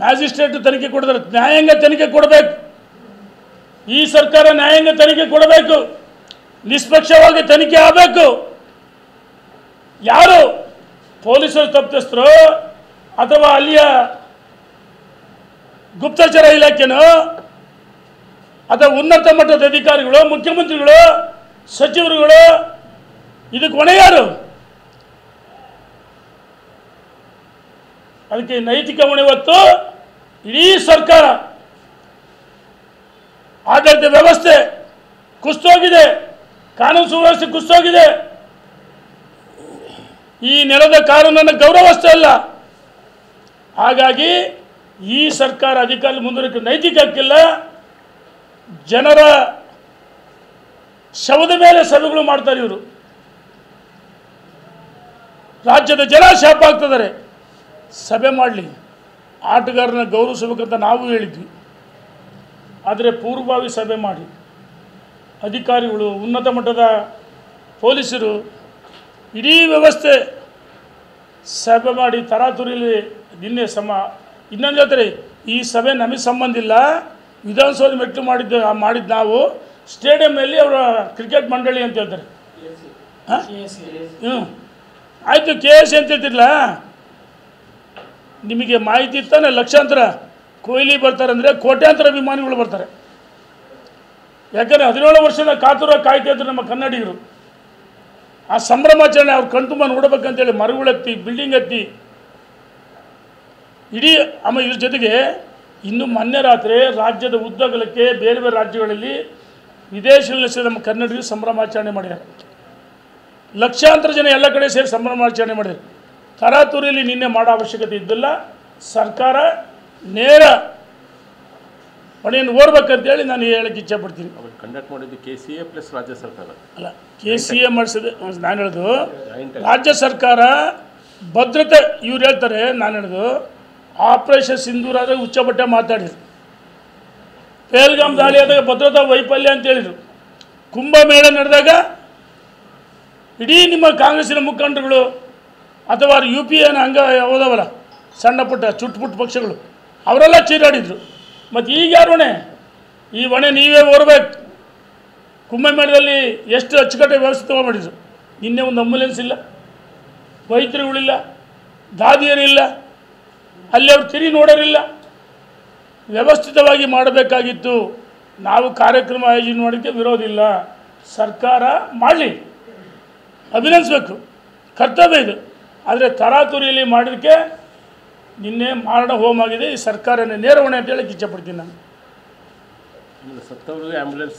Magistrate ತನಿಖೆ ಕೊಡ್ತಾರೆ, ನ್ಯಾಯಾಂಗ ತನಿಖೆ ಕೊಡಬೇಕು. ಈ ಸರ್ಕಾರ ನ್ಯಾಯಾಂಗ ತನಿಖೆ ಕೊಡಬೇಕು, ನಿಷ್ಪಕ್ಷವಾಗಿ ತನಿಖೆ ಆಗಬೇಕು. ಯಾರು ಪೊಲೀಸರು ತಪ್ಪಿತಸ್ಥರು ಅಥವಾ ಅಲ್ಲಿಯ ಗುಪ್ತಚರ ಇಲಾಖೆನೋ ಅಥವಾ ಉನ್ನತ ಮಟ್ಟದ ಅಧಿಕಾರಿಗಳು, ಮುಖ್ಯಮಂತ್ರಿಗಳು, ಸಚಿವರುಗಳು, ಇದಕ್ಕೆ ಹೊಣೆ ಯಾರು? ಅದಕ್ಕೆ ನೈತಿಕ ಹೊಣೆ ಹೊತ್ತು ಇಡೀ ಸರ್ಕಾರ, ಆಡಳಿತ ವ್ಯವಸ್ಥೆ ಕುಸಿದೋಗಿದೆ, ಕಾನೂನು ಸುವ್ಯವಸ್ಥೆ ಕುಸಿದೋಗಿದೆ. ಈ ನೆಲದ ಕಾನೂನನ್ನು ಗೌರವಿಸ್ತಾ ಇಲ್ಲ. ಹಾಗಾಗಿ ಈ ಸರ್ಕಾರ ಅಧಿಕಾರ ಮುಂದುವರಿಕೆ ನೈತಿಕ ಹಕ್ಕಿಲ್ಲ. ಜನರ ಶವದ ಮೇಲೆ ಸಭೆಗಳು ಮಾಡ್ತಾರೆ ಇವರು. ರಾಜ್ಯದ ಜನ ಶಾಪ ಆಗ್ತಿದ್ದಾರೆ. ಸಭೆ ಮಾಡಲಿ, ಆಟಗಾರನ ಗೌರವಿಸಬೇಕಂತ ನಾವು ಹೇಳಿದ್ವಿ. ಆದರೆ ಪೂರ್ವಭಾವಿ ಸಭೆ ಮಾಡಿ ಅಧಿಕಾರಿಗಳು, ಉನ್ನತ ಮಟ್ಟದ ಪೊಲೀಸರು, ಇಡೀ ವ್ಯವಸ್ಥೆ ಸಭೆ ಮಾಡಿ ತರಾತುರಿಲಿ ನಿನ್ನೆ ಇನ್ನೊಂದು ಹೇಳ್ತಾರೆ, ಈ ಸಭೆ ನಮಗೆ ಸಂಬಂಧ ಇಲ್ಲ, ವಿಧಾನಸೌಧ ಮೆಟ್ಲು ಮಾಡಿದ್ದು ನಾವು ಸ್ಟೇಡಿಯಂನಲ್ಲಿ ಅವರ ಕ್ರಿಕೆಟ್ ಮಂಡಳಿ ಅಂತ ಹೇಳ್ತಾರೆ. ಆಯಿತು, KS ಅಂತ ಹೇಳ್ತಿರಲ್ಲ, ನಿಮಗೆ ಮಾಹಿತಿ ಇರ್ತಾನೆ. ಲಕ್ಷಾಂತರ ಕೊಹ್ಲಿ ಬರ್ತಾರೆ ಅಂದರೆ ಕೋಟ್ಯಾಂತರ ಅಭಿಮಾನಿಗಳು ಬರ್ತಾರೆ. ಯಾಕಂದರೆ 17 ವರ್ಷದ ಕಾಯ್ತಾ ಇದ್ರು ನಮ್ಮ ಕನ್ನಡಿಗರು. ಆ ಸಂಭ್ರಮಾಚರಣೆ ಅವ್ರು ಕಣ್ತುಂಬ ನೋಡಬೇಕಂತೇಳಿ ಮರಗಳತ್ತಿ, ಬಿಲ್ಡಿಂಗ್ ಹತ್ತಿ ಇಡೀ ಇದ್ರ ಜೊತೆಗೆ ಇನ್ನು ಮೊನ್ನೆ ರಾತ್ರಿ ರಾಜ್ಯದ ಉದ್ದಗಲಕ್ಕೆ ಬೇರೆ ಬೇರೆ ರಾಜ್ಯಗಳಲ್ಲಿ ವಿದೇಶಗಳಲ್ಲಿ ನಮ್ಮ ಕನ್ನಡಿಗರು ಸಂಭ್ರಮಾಚರಣೆ ಮಾಡಿದ್ದಾರೆ. ಲಕ್ಷಾಂತರ ಜನ ಎಲ್ಲ ಕಡೆ ಸೇರಿ ಸಂಭ್ರಮಾಚರಣೆ ಮಾಡಿದ್ದಾರೆ. ತರಾತುರಿಯಲ್ಲಿ ನಿನ್ನೆ ಮಾಡೋ ಅವಶ್ಯಕತೆ ಇದ್ದಿಲ್ಲ. ಸರ್ಕಾರ ನೇರ ಹೊಣೆಯನ್ನು ಓರ್ಬೇಕಂತೇಳಿ ನಾನು ಹೇಳಕ್ಕೆ ಇಚ್ಛೆಪಡ್ತೀನಿ. ಕಂಡಕ್ಟ್ ಮಾಡಿದ್ದು KCA ಪ್ಲಸ್ ರಾಜ್ಯ ಸರ್ಕಾರ ಅಲ್ಲ, KCA ಮಾಡಿಸಿದೆ. ನಾನು ಹೇಳೋದು ರಾಜ್ಯ ಸರ್ಕಾರ ಭದ್ರತೆ ಇವ್ರು ಹೇಳ್ತಾರೆ. ನಾನು ಹೇಳೋದು ಆಪರೇಷನ್ ಸಿಂಧೂರ ಆದಾಗ ಉಚ್ಚಬಟ್ಟೆ ಮಾತಾಡಿದ್ರು. ಪಹಲ್ಗಾಮ್ ದಾಳಿ ಆದಾಗ ಭದ್ರತಾ ವೈಫಲ್ಯ ಅಂತ ಹೇಳಿದರು. ಕುಂಭಮೇಳ ನಡೆದಾಗ ಇಡೀ ನಿಮ್ಮ ಕಾಂಗ್ರೆಸ್ಸಿನ ಮುಖಂಡರುಗಳು ಅಥವಾ UPN ಅಂಗ ಹೋದವಲ್ಲ, ಸಣ್ಣ ಪುಟ್ಟ ಚುಟ್ಪುಟ್ಟ ಪಕ್ಷಗಳು, ಅವರೆಲ್ಲ ಚೀರಾಡಿದರು. ಮತ್ತು ಈಗ ಯಾರು ಹೊಣೆ? ಈ ಹೊಣೆ ನೀವೇ ಓರ್ಬೇಕು. ಕುಂಭಮೇಳದಲ್ಲಿ ಎಷ್ಟು ಅಚ್ಚುಕಟ್ಟೆ ವ್ಯವಸ್ಥೆ ಮಾಡಿದರು. ನಿನ್ನೆ ಒಂದು ಆಂಬ್ಯುಲೆನ್ಸ್ ಇಲ್ಲ, ವೈದ್ಯರುಗಳಿಲ್ಲ, ದಾದಿಯರಿಲ್ಲ, ಅಲ್ಲಿ ಅವ್ರು ತಿರುಗಿ ನೋಡೋರಿಲ್ಲ. ವ್ಯವಸ್ಥಿತವಾಗಿ ಮಾಡಬೇಕಾಗಿತ್ತು. ನಾವು ಕಾರ್ಯಕ್ರಮ ಆಯೋಜನೆ ಮಾಡೋಕ್ಕೆ ವಿರೋಧ ಇಲ್ಲ. ಸರ್ಕಾರ ಮಾಡಲಿ, ಅಭಿನಂದಿಸಬೇಕು, ಕರ್ತವ್ಯ ಇದು. ಆದರೆ ತರಾತುರಿಯಲ್ಲಿ ಮಾಡೋದಕ್ಕೆ ನಿನ್ನೆ ಮಾರಣ ಹೋಮ ಆಗಿದೆ. ಈ ಸರ್ಕಾರನೇ ನೇರ ಹೊಣೆ ಅಂತ ಹೇಳಕ್ಕೆ ಇಚ್ಛೆಪಡ್ತೀನಿ ನಾನು. ಸತ್ತವರಿಗೆ ಆಂಬ್ಯುಲೆನ್ಸ್